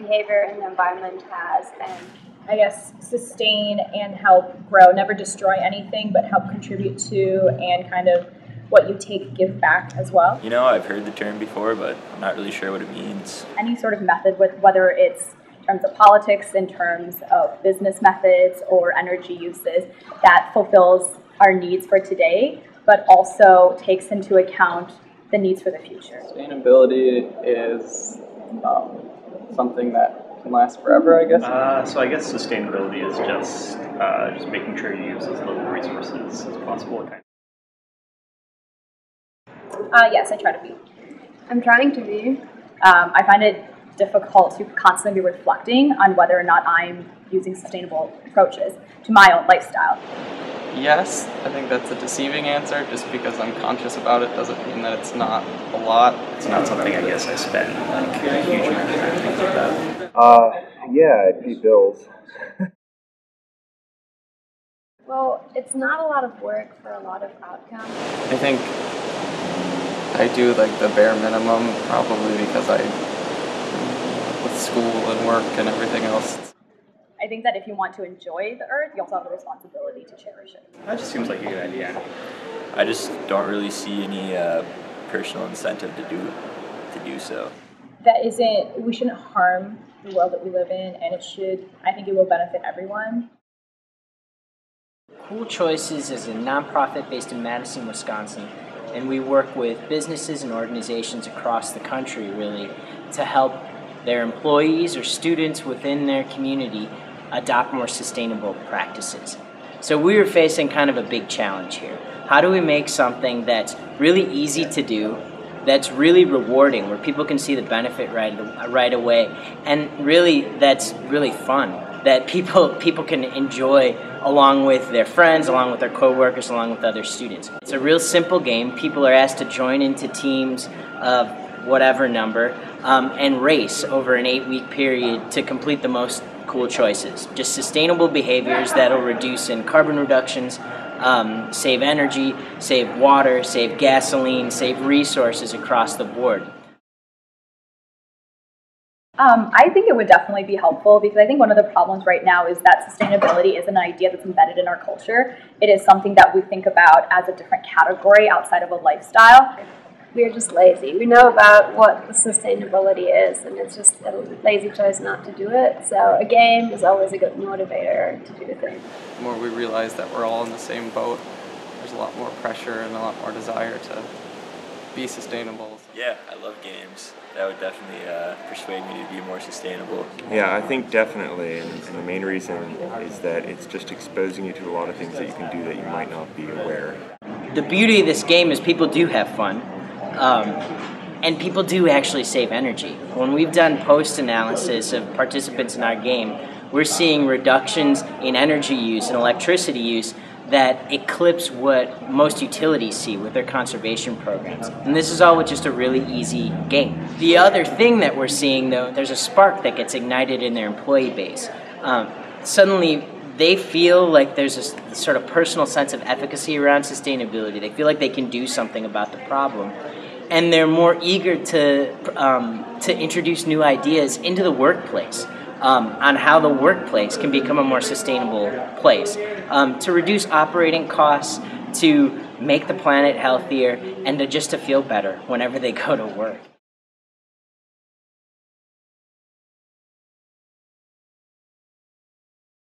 behavior in the environment has, and I guess sustain and help grow, never destroy anything, but help contribute to and kind of what you take, give back as well. You know, I've heard the term before, but I'm not really sure what it means. Any sort of method, with whether it's in terms of politics, in terms of business methods, or energy uses, that fulfills our needs for today, but also takes into account the needs for the future. Sustainability is something that can last forever, I guess. So I guess sustainability is just making sure you use as little resources as possible. Yes, I try to be. I'm trying to be. I find it difficult to constantly be reflecting on whether or not I'm using sustainable approaches to my own lifestyle. Yes, I think that's a deceiving answer. Just because I'm conscious about it doesn't mean that it's not a lot. It's not something I guess I spend like a huge amount of time thinking about. Yeah, I pay bills. Well, it's not a lot of work for a lot of outcomes. I think I do like the bare minimum, probably because with school and work and everything else. I think that if you want to enjoy the earth, you also have the responsibility to cherish it. That just seems like a good idea. I just don't really see any personal incentive to do so. We shouldn't harm the world that we live in, and I think it will benefit everyone. Cool Choices is a nonprofit based in Madison, Wisconsin, and we work with businesses and organizations across the country, really, to help their employees or students within their community adopt more sustainable practices. So we were facing kind of a big challenge here. How do we make something that's really easy to do, that's really rewarding, where people can see the benefit right away, and really that's really fun, that people can enjoy along with their friends, along with their coworkers, along with other students. It's a real simple game. People are asked to join into teams of whatever number and race over an 8-week period to complete the most cool choices. Just sustainable behaviors that'll reduce in carbon reductions, save energy, save water, save gasoline, save resources across the board. I think it would definitely be helpful, because I think one of the problems right now is that sustainability isn't an idea that's embedded in our culture. It is something that we think about as a different category outside of a lifestyle. We're just lazy. We know about what sustainability is, and it's just a lazy choice not to do it. So a game is always a good motivator to do things. The more we realize that we're all in the same boat, there's a lot more pressure and a lot more desire to be sustainable. Yeah, I love games. That would definitely persuade me to be more sustainable. Yeah, I think definitely, and the main reason is that it's just exposing you to a lot of things that you can do that you might not be aware. The beauty of this game is people do have fun, and people do actually save energy. When we've done post-analysis of participants in our game, we're seeing reductions in energy use and electricity use that eclipse what most utilities see with their conservation programs. And this is all with just a really easy game. The other thing that we're seeing, though, there's a spark that gets ignited in their employee base. Suddenly, they feel like there's a sort of personal sense of efficacy around sustainability. They feel like they can do something about the problem. And they're more eager to introduce new ideas into the workplace. On how the workplace can become a more sustainable place, to reduce operating costs, to make the planet healthier, and just to feel better whenever they go to work.